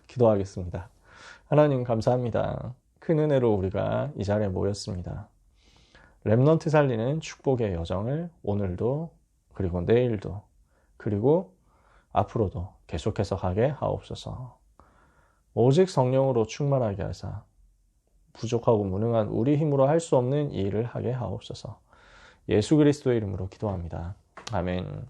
기도하겠습니다. 하나님 감사합니다. 큰 은혜로 우리가 이 자리에 모였습니다. 렘넌트 살리는 축복의 여정을 오늘도 그리고 내일도 그리고 앞으로도 계속해서 가게 하옵소서. 오직 성령으로 충만하게 하사 부족하고 무능한 우리 힘으로 할 수 없는 이 일을 하게 하옵소서. 예수 그리스도의 이름으로 기도합니다. 아멘.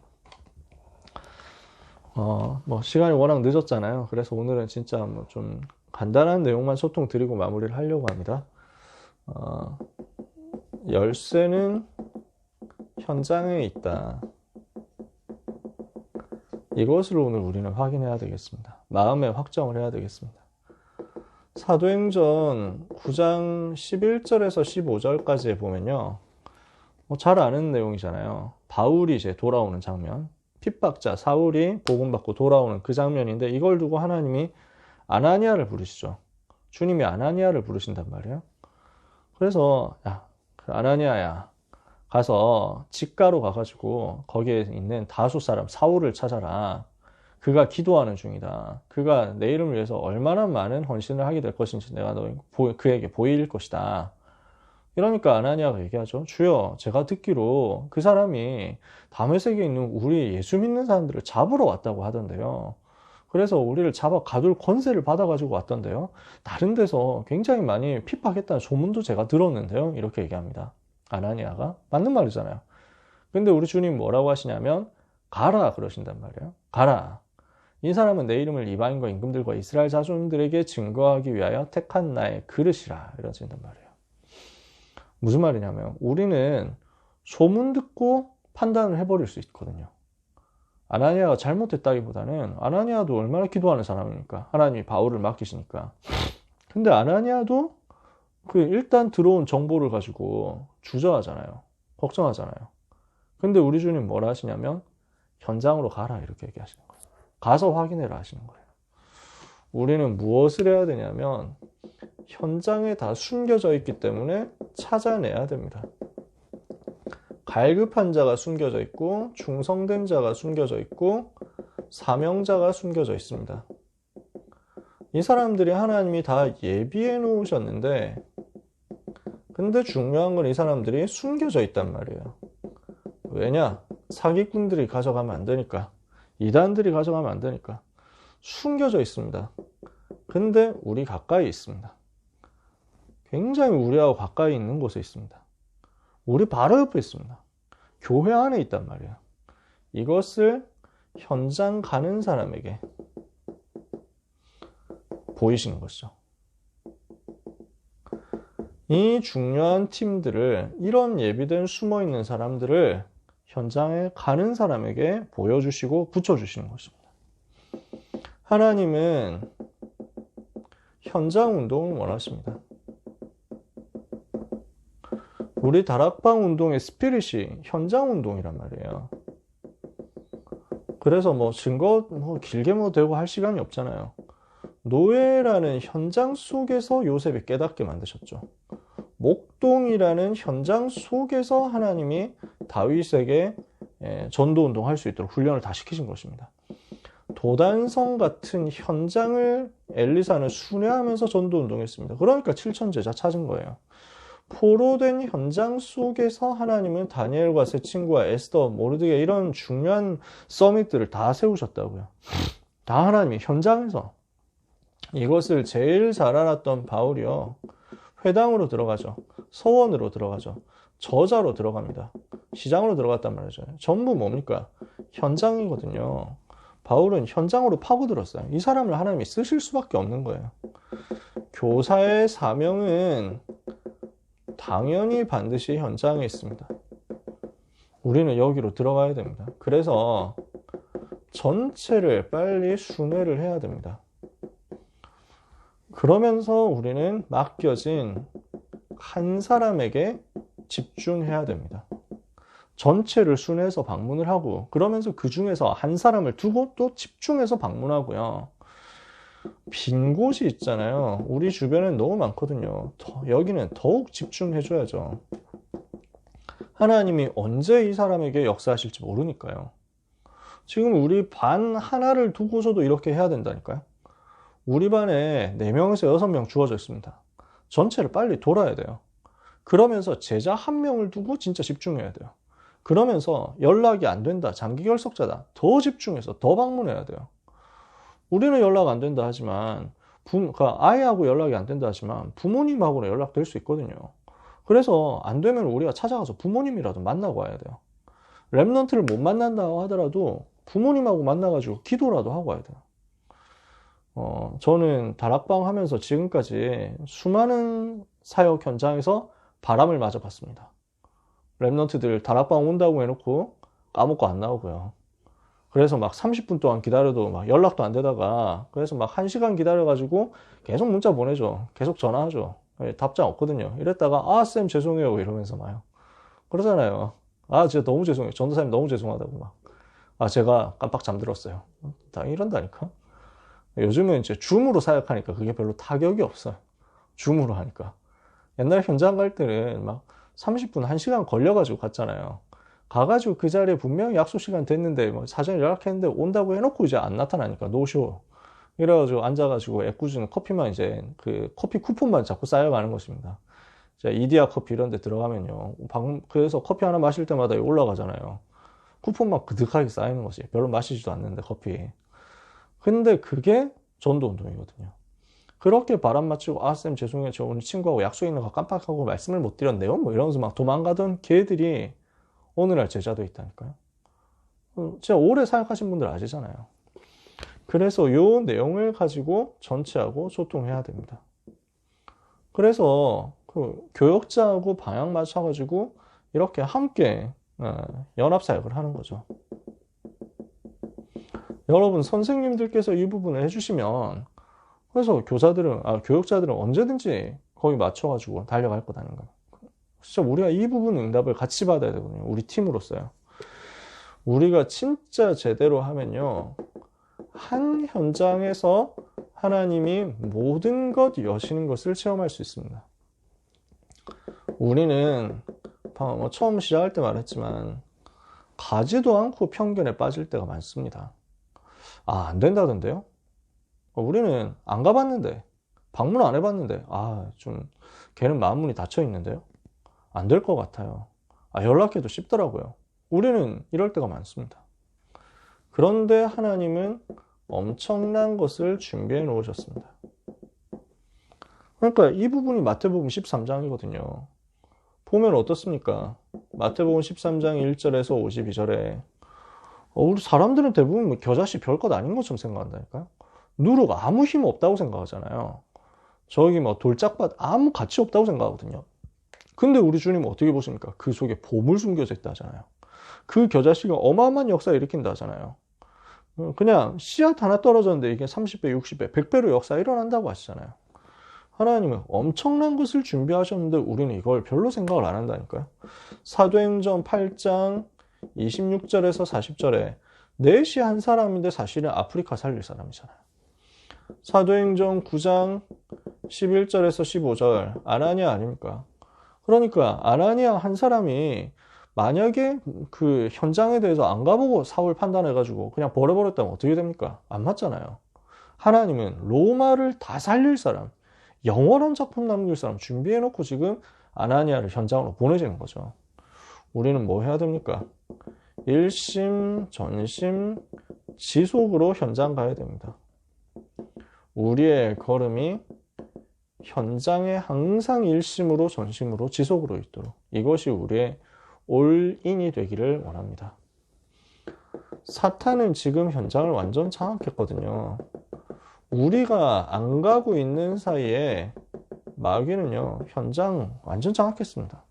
시간이 워낙 늦었잖아요. 그래서 오늘은 진짜 좀 간단한 내용만 소통 드리고 마무리를 하려고 합니다. 열쇠는 현장에 있다. 이것을 오늘 우리는 확인해야 되겠습니다. 마음에 확정을 해야 되겠습니다. 사도행전 9장 11절에서 15절까지에 보면요. 잘 아는 내용이잖아요. 바울이 이제 돌아오는 장면. 핍박자 사울이 복음받고 돌아오는 그 장면인데 이걸 두고 하나님이 아나니아를 부르시죠. 주님이 아나니아를 부르신단 말이에요. 그래서 아나니아야 가서 직가로 가가지고 거기에 있는 다수 사람 사울을 찾아라. 그가 기도하는 중이다. 그가 내 이름을 위해서 얼마나 많은 헌신을 하게 될 것인지 내가 그에게 보일 것이다. 이러니까 아나니아가 얘기하죠. 주여, 제가 듣기로 그 사람이 다메섹에 있는 우리 예수 믿는 사람들을 잡으러 왔다고 하던데요. 그래서 우리를 잡아 가둘 권세를 받아가지고 왔던데요. 다른 데서 굉장히 많이 핍박했다는 소문도 제가 들었는데요. 이렇게 얘기합니다. 아나니아가. 맞는 말이잖아요. 근데 우리 주님 뭐라고 하시냐면 가라 그러신단 말이에요. 가라. 이 사람은 내 이름을 이방인과 임금들과 이스라엘 자손들에게 증거하기 위하여 택한 나의 그릇이라 이러신단 말이에요. 무슨 말이냐면 우리는 소문 듣고 판단을 해버릴 수 있거든요. 아나니아가 잘못했다기보다는 아나니아도 얼마나 기도하는 사람입니까? 하나님이 바울을 맡기시니까. 근데 아나니아도 일단 들어온 정보를 가지고 주저하잖아요. 걱정하잖아요. 근데 우리 주님 뭐라 하시냐면 현장으로 가라 이렇게 얘기하시는 거예요. 가서 확인해라 하시는 거예요. 우리는 무엇을 해야 되냐면 현장에 다 숨겨져 있기 때문에 찾아내야 됩니다. 갈급한 자가 숨겨져 있고 충성된 자가 숨겨져 있고 사명자가 숨겨져 있습니다. 이 사람들이 하나님이 다 예비해 놓으셨는데 근데 중요한 건 이 사람들이 숨겨져 있단 말이에요. 왜냐? 사기꾼들이 가져가면 안 되니까. 이단들이 가져가면 안 되니까. 숨겨져 있습니다. 근데 우리 가까이 있습니다. 굉장히 우리하고 가까이 있는 곳에 있습니다. 우리 바로 옆에 있습니다. 교회 안에 있단 말이에요. 이것을 현장 가는 사람에게 보이시는 것이죠. 이 중요한 팀들을 이런 예비된 숨어있는 사람들을 현장에 가는 사람에게 보여주시고 붙여주시는 것입니다. 하나님은 현장 운동을 원하십니다. 우리 다락방 운동의 스피릿이 현장 운동이란 말이에요. 그래서 증거 길게 되고 할 시간이 없잖아요. 노예라는 현장 속에서 요셉이 깨닫게 만드셨죠. 목동이라는 현장 속에서 하나님이 다윗에게 전도 운동할 수 있도록 훈련을 다 시키신 것입니다. 도단성 같은 현장을 엘리사는 순회하면서 전도 운동했습니다. 그러니까 7천 제자 찾은 거예요. 포로된 현장 속에서 하나님은 다니엘과 세 친구와 에스더, 모르드게 이런 중요한 서밋들을 다 세우셨다고요. 다 하나님이 현장에서. 이것을 제일 잘 알았던 바울이요. 회당으로 들어가죠. 서원으로 들어가죠. 저자로 들어갑니다. 시장으로 들어갔단 말이죠. 전부 뭡니까? 현장이거든요. 바울은 현장으로 파고들었어요. 이 사람을 하나님이 쓰실 수밖에 없는 거예요. 교사의 사명은 당연히 반드시 현장에 있습니다. 우리는 여기로 들어가야 됩니다. 그래서 전체를 빨리 순회를 해야 됩니다. 그러면서 우리는 맡겨진 한 사람에게 집중해야 됩니다. 전체를 순회해서 방문을 하고 그러면서 그 중에서 한 사람을 두고 또 집중해서 방문하고요. 빈 곳이 있잖아요. 우리 주변엔 너무 많거든요. 여기는 더욱 집중해줘야죠. 하나님이 언제 이 사람에게 역사하실지 모르니까요. 지금 우리 반 하나를 두고서도 이렇게 해야 된다니까요. 우리 반에 4명에서 6명 주어져 있습니다. 전체를 빨리 돌아야 돼요. 그러면서 제자 1명을 두고 진짜 집중해야 돼요. 그러면서 연락이 안 된다, 장기 결석자다, 더 집중해서 더 방문해야 돼요. 우리는 연락 안 된다 하지만 그러니까 아이하고 연락이 안 된다 하지만 부모님하고는 연락될 수 있거든요. 그래서 안 되면 우리가 찾아가서 부모님이라도 만나고 와야 돼요. 랩넌트를 못 만난다고 하더라도 부모님하고 만나가지고 기도라도 하고 와야 돼요. 저는 다락방 하면서 지금까지 수많은 사역 현장에서 바람을 맞아봤습니다. 랩넌트들 다락방 온다고 해놓고 까먹고 안 나오고요. 그래서 막 30분 동안 기다려도 막 연락도 안 되다가, 그래서 막 1시간 기다려가지고 계속 문자 보내죠. 계속 전화하죠. 답장 없거든요. 이랬다가 아, 쌤 죄송해요 이러면서 막요. 그러잖아요. 아, 진짜 너무 죄송해요. 전도사님 너무 죄송하다고 막. 아, 제가 깜빡 잠들었어요. 다 이런다니까. 요즘은 이제 줌으로 사역하니까 그게 별로 타격이 없어요. 줌으로 하니까. 옛날 현장 갈 때는 막 30분, 1시간 걸려가지고 갔잖아요. 가가지고 그 자리에 분명히 약속 시간 됐는데 뭐 사전에 연락했는데 온다고 해놓고 이제 안 나타나니까 노쇼. 이래가지고 앉아가지고 애꿎은 커피만 이제 그 커피 쿠폰만 자꾸 쌓여가는 것입니다. 이디야 커피 이런 데 들어가면요. 그래서 커피 하나 마실 때마다 올라가잖아요. 쿠폰만 그득하게 쌓이는 것이. 별로 마시지도 않는데 커피. 근데 그게 전도 운동이거든요. 그렇게 바람 맞추고 아, 쌤 죄송해요. 저 오늘 친구하고 약속 있는 거 깜빡하고 말씀을 못 드렸네요. 뭐 이러면서 막 도망가던 걔들이 오늘날 제자도 있다니까요. 진짜 오래 사역하신 분들 아시잖아요. 그래서 요 내용을 가지고 전체하고 소통해야 됩니다. 그래서 그 교역자하고 방향 맞춰가지고 이렇게 함께 연합사역을 하는 거죠. 여러분 선생님들께서 이 부분을 해주시면 그래서 교역자들은 언제든지 거기 맞춰가지고 달려갈 거다는 거예요. 진짜 우리가 이 부분 응답을 같이 받아야 되거든요. 우리 팀으로서요. 우리가 진짜 제대로 하면요. 한 현장에서 하나님이 모든 것 여시는 것을 체험할 수 있습니다. 우리는 처음 시작할 때 말했지만 가지도 않고 편견에 빠질 때가 많습니다. 아, 안 된다던데요? 우리는 안 가봤는데, 방문 안 해봤는데, 아, 좀 걔는 마음문이 닫혀 있는데요? 안 될 것 같아요. 아, 연락해도 쉽더라고요. 우리는 이럴 때가 많습니다. 그런데 하나님은 엄청난 것을 준비해 놓으셨습니다. 그러니까 이 부분이 마태복음 13장이거든요. 보면 어떻습니까? 마태복음 13장 1절에서 52절에 우리 사람들은 대부분 겨자씨 별것 아닌 것처럼 생각한다니까요. 누룩 아무 힘 없다고 생각하잖아요. 저기 돌짝밭 아무 가치 없다고 생각하거든요. 근데 우리 주님은 어떻게 보십니까? 그 속에 보물 숨겨져 있다 하잖아요. 그 겨자씨가 어마어마한 역사를 일으킨다 하잖아요. 그냥 씨앗 하나 떨어졌는데 이게 30배, 60배, 100배로 역사 일어난다고 하시잖아요. 하나님은 엄청난 것을 준비하셨는데 우리는 이걸 별로 생각을 안 한다니까요. 사도행전 8장 26절에서 40절에 넷이 한 사람인데 사실은 아프리카 살릴 사람이잖아요. 사도행전 9장 11절에서 15절 아나니아 아닙니까? 그러니까 아나니아 한 사람이 만약에 그 현장에 대해서 안 가보고 사울 판단해가지고 그냥 버려버렸다면 어떻게 됩니까? 안 맞잖아요. 하나님은 로마를 다 살릴 사람, 영원한 작품 남길 사람 준비해놓고 지금 아나니아를 현장으로 보내지는 거죠. 우리는 뭐 해야 됩니까? 일심, 전심, 지속으로 현장 가야 됩니다. 우리의 걸음이 현장에 항상 일심으로 전심으로 지속으로 있도록 이것이 우리의 올인이 되기를 원합니다. 사탄은 지금 현장을 완전 장악했거든요. 우리가 안 가고 있는 사이에 마귀는요 현장 완전 장악했습니다.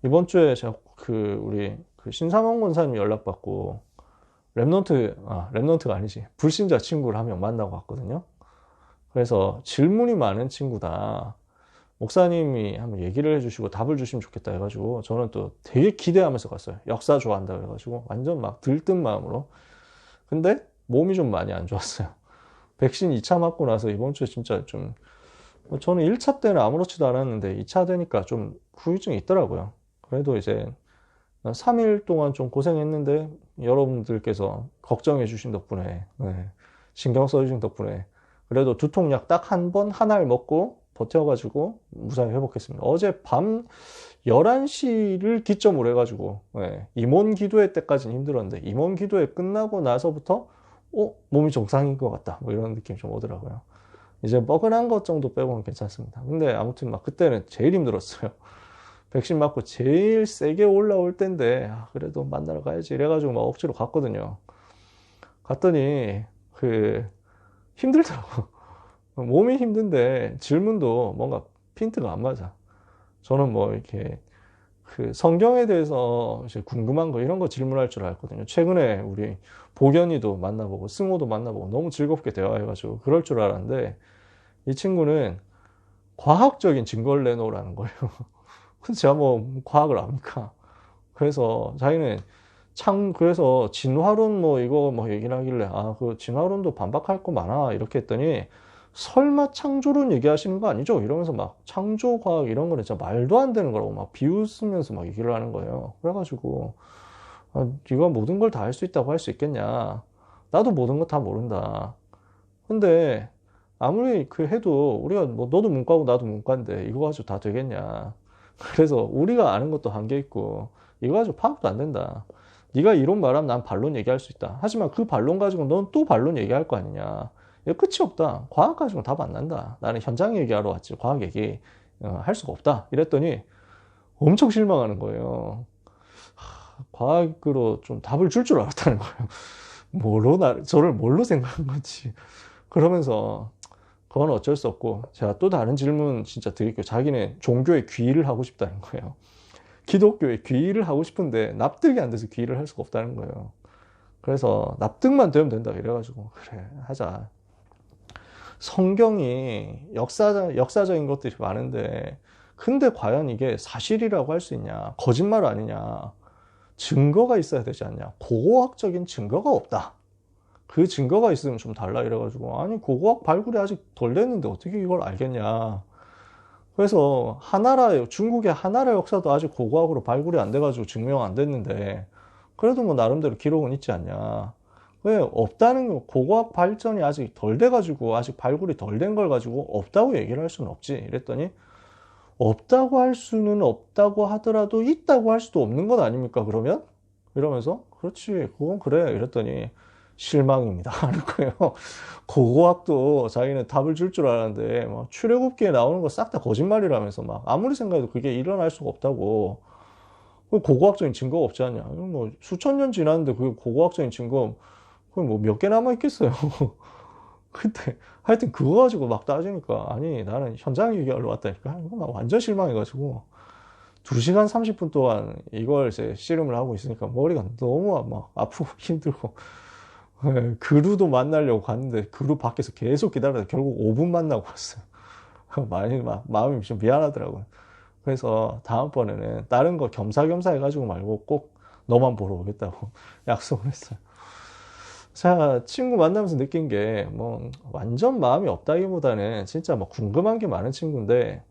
이번 주에 제가 우리 신삼원 권사님 연락받고 랩넌트가 아니지 불신자 친구를 한 명 만나고 왔거든요. 그래서 질문이 많은 친구다. 목사님이 한번 얘기를 해주시고 답을 주시면 좋겠다 해가지고 저는 또 되게 기대하면서 갔어요. 역사 좋아한다 그래가지고 완전 막 들뜬 마음으로. 근데 몸이 좀 많이 안 좋았어요. 백신 2차 맞고 나서 이번 주에 진짜 좀 저는 1차 때는 아무렇지도 않았는데 2차 되니까 좀 후유증이 있더라고요. 그래도 이제 3일 동안 좀 고생했는데 여러분들께서 걱정해 주신 덕분에, 네, 신경 써주신 덕분에 그래도 두통약 딱 한 번, 한 알 먹고 버텨가지고 무사히 회복했습니다. 어제 밤 11시를 기점으로 해가지고, 네, 임원 기도회 때까지는 힘들었는데, 임원 기도회 끝나고 나서부터, 몸이 정상인 것 같다. 뭐 이런 느낌이 좀 오더라고요. 이제 뻐근한 것 정도 빼고는 괜찮습니다. 근데 아무튼 막 그때는 제일 힘들었어요. 백신 맞고 제일 세게 올라올 때인데, 그래도 만나러 가야지. 이래가지고 막 억지로 갔거든요. 갔더니, 힘들더라고. 몸이 힘든데 질문도 뭔가 핀트가 안 맞아. 저는 뭐 이렇게 성경에 대해서 이제 궁금한 거 이런 거 질문할 줄 알거든요. 최근에 우리 보견이도 만나보고 승호도 만나보고 너무 즐겁게 대화해가지고 그럴 줄 알았는데 이 친구는 과학적인 증거를 내놓으라는 거예요. 근데 제가 뭐 과학을 압니까? 그래서 자기는 그래서 진화론 뭐 이거 뭐 얘기를 하길래 그 진화론도 반박할 거 많아 이렇게 했더니 설마 창조론 얘기하시는 거 아니죠? 이러면서 막 창조과학 이런 거는 진짜 말도 안 되는 거라고 막 비웃으면서 막 얘기를 하는 거예요. 그래가지고 네가 모든 걸 다 할 수 있다고 할 수 있겠냐? 나도 모든 거 다 모른다. 근데 아무리 해도 우리가 뭐 너도 문과고 나도 문과인데 이거 가지고 다 되겠냐? 그래서 우리가 아는 것도 한계 있고 이거 가지고 파악도 안 된다. 네가 이론 말하면 난 반론 얘기할 수 있다. 하지만 그 반론 가지고 넌 또 반론 얘기할 거 아니냐. 이거 끝이 없다. 과학 가지고는 답 안 난다. 나는 현장 얘기하러 왔지 과학 얘기 할 수가 없다. 이랬더니 엄청 실망하는 거예요. 과학으로 좀 답을 줄 알았다는 거예요. 저를 뭘로 생각한 건지. 그러면서 그건 어쩔 수 없고 제가 또 다른 질문 진짜 드릴게요. 자기는 종교에 귀의를 하고 싶다는 거예요. 기독교에 귀의를 하고 싶은데 납득이 안 돼서 귀의를 할 수가 없다는 거예요. 그래서 납득만 되면 된다 이래가지고 그래 하자. 성경이 역사적인 것들이 많은데 근데 과연 이게 사실이라고 할 수 있냐? 거짓말 아니냐? 증거가 있어야 되지 않냐? 고고학적인 증거가 없다. 그 증거가 있으면 좀 달라 이래가지고 아니 고고학 발굴이 아직 덜 됐는데 어떻게 이걸 알겠냐? 그래서 중국의 하나라 역사도 아직 고고학으로 발굴이 안 돼가지고 증명 안 됐는데 그래도 뭐 나름대로 기록은 있지 않냐? 왜 없다는 거 고고학 발전이 아직 덜 돼가지고 아직 발굴이 덜 된 걸 가지고 없다고 얘기를 할 수는 없지. 이랬더니 없다고 할 수는 없다고 하더라도 있다고 할 수도 없는 것 아닙니까? 그러면 이러면서 그렇지 그건 그래 이랬더니 실망입니다 하는 거예요. 고고학도 자기는 답을 줄 알았는데 막 출애굽기에 나오는 거 싹 다 거짓말이라면서 막 아무리 생각해도 그게 일어날 수가 없다고. 고고학적인 증거가 없지 않냐? 뭐 수천 년 지났는데 그 고고학적인 증거 뭐 몇 개 남아 있겠어요. 근데 하여튼 그거 가지고 막 따지니까 아니 나는 현장 얘기하러 왔다니까 이거 막 완전 실망해가지고 2시간 30분 동안 이걸 이제 씨름을 하고 있으니까 머리가 너무 막 아프고 힘들고 그루도 만나려고 갔는데 그루 밖에서 계속 기다려서 결국 5분 만나고 왔어요. 많이 막 마음이 좀 미안하더라고요. 그래서 다음번에는 다른 거 겸사겸사 해가지고 말고 꼭 너만 보러 오겠다고 약속을 했어요. 자, 친구 만나면서 느낀 게 뭐 완전 마음이 없다기보다는 진짜 뭐 궁금한 게 많은 친구인데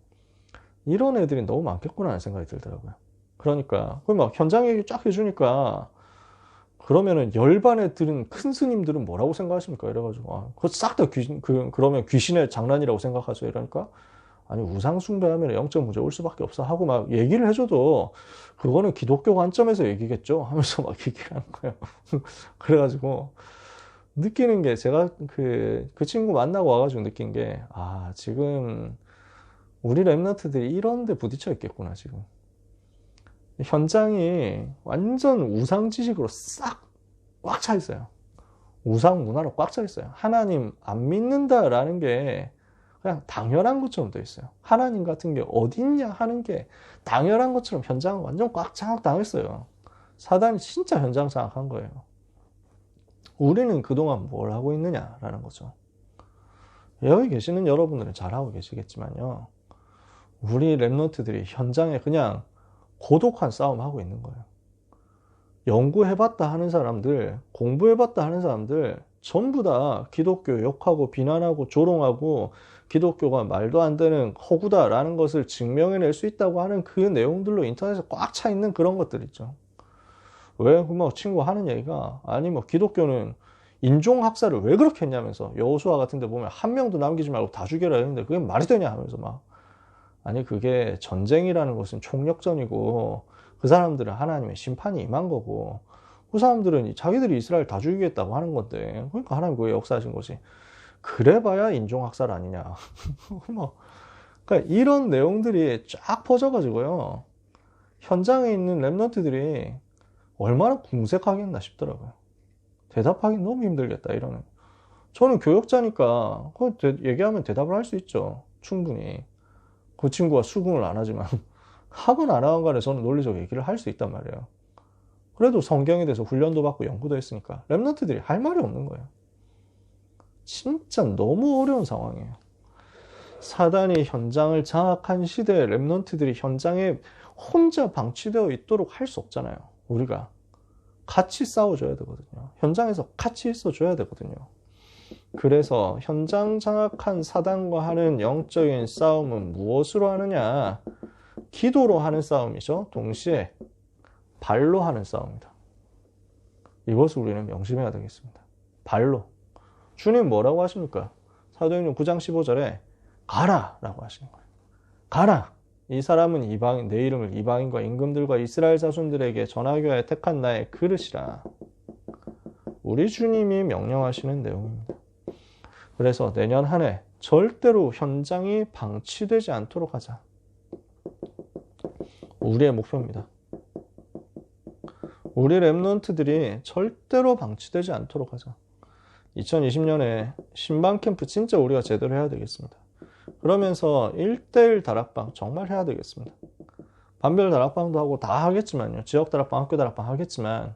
이런 애들이 너무 많겠구나 하는 생각이 들더라고요. 그러니까 막 현장 얘기 쫙 해주니까 그러면은 열반 애들은 큰 스님들은 뭐라고 생각하십니까? 이래가지고 그거 싹 다 그러면 귀신의 장난이라고 생각하죠. 이러니까 아니 우상 숭배하면 영적 문제 올 수밖에 없어 하고 막 얘기를 해줘도 그거는 기독교 관점에서 얘기겠죠 하면서 막 얘기를 하는 거예요. 그래가지고 느끼는 게 제가 그 친구 만나고 와가지고 느낀 게 지금 우리 랩런트들이 이런 데 부딪혀 있겠구나 지금. 현장이 완전 우상 지식으로 싹 꽉 차 있어요. 우상 문화로 꽉 차 있어요. 하나님 안 믿는다라는 게 그냥 당연한 것처럼 돼 있어요. 하나님 같은 게 어딨냐 하는 게 당연한 것처럼 현장은 완전 꽉 장악당했어요. 사단이 진짜 현장 장악한 거예요. 우리는 그동안 뭘 하고 있느냐라는 거죠. 여기 계시는 여러분들은 잘하고 계시겠지만요. 우리 랩런트들이 현장에 그냥 고독한 싸움 하고 있는 거예요. 연구해봤다 하는 사람들, 공부해봤다 하는 사람들 전부 다 기독교 욕하고 비난하고 조롱하고 기독교가 말도 안 되는 허구다라는 것을 증명해낼 수 있다고 하는 그 내용들로 인터넷에 꽉 차 있는 그런 것들 있죠. 왜? 뭐 친구가 하는 얘기가, 아니 뭐 기독교는 인종학살을 왜 그렇게 했냐면서, 여호수아 같은 데 보면 한 명도 남기지 말고 다 죽여라 했는데 그게 말이 되냐 하면서 막, 아니 그게 전쟁이라는 것은 총력전이고 그 사람들은 하나님의 심판이 임한 거고 그 사람들은 자기들이 이스라엘 다 죽이겠다고 하는 건데, 그러니까 하나님 그게 역사하신 거지. 그래봐야 인종학살 아니냐. 뭐, 그러니까 이런 내용들이 쫙 퍼져가지고요, 현장에 있는 랩런트들이 얼마나 궁색하겠나 싶더라고요. 대답하기 너무 힘들겠다 이러는. 저는 교역자니까 얘기하면 대답을 할 수 있죠, 충분히. 그 친구가 수긍을 안 하지만 하건 안 하건 간에 저는 논리적 얘기를 할 수 있단 말이에요. 그래도 성경에 대해서 훈련도 받고 연구도 했으니까 랩런트들이 할 말이 없는 거예요. 진짜 너무 어려운 상황이에요. 사단이 현장을 장악한 시대에 랩런트들이 현장에 혼자 방치되어 있도록 할 수 없잖아요. 우리가 같이 싸워줘야 되거든요. 현장에서 같이 있어줘야 되거든요. 그래서 현장 장악한 사단과 하는 영적인 싸움은 무엇으로 하느냐? 기도로 하는 싸움이죠. 동시에 발로 하는 싸움이다. 이것을 우리는 명심해야 되겠습니다. 발로. 주님 뭐라고 하십니까? 사도행전 9장 15절에 가라! 라고 하시는 거예요. 가라! 이 사람은 이방인, 내 이름을 이방인과 임금들과 이스라엘 자손들에게 전하기 위하여 택한 나의 그릇이라. 우리 주님이 명령하시는 내용입니다. 그래서 내년 한 해 절대로 현장이 방치되지 않도록 하자. 우리의 목표입니다. 우리 랩런트들이 절대로 방치되지 않도록 하자. 2020년에 신방 캠프 진짜 우리가 제대로 해야 되겠습니다. 그러면서 1:1 다락방 정말 해야 되겠습니다. 반별 다락방도 하고 다 하겠지만요. 지역 다락방, 학교 다락방 하겠지만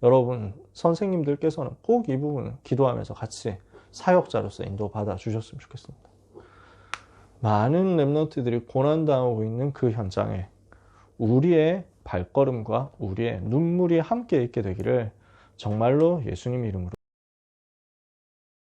여러분 선생님들께서는 꼭 이 부분 기도하면서 같이 사역자로서 인도받아 주셨으면 좋겠습니다. 많은 랩런트들이 고난당하고 있는 그 현장에 우리의 발걸음과 우리의 눈물이 함께 있게 되기를 정말로 예수님 이름으로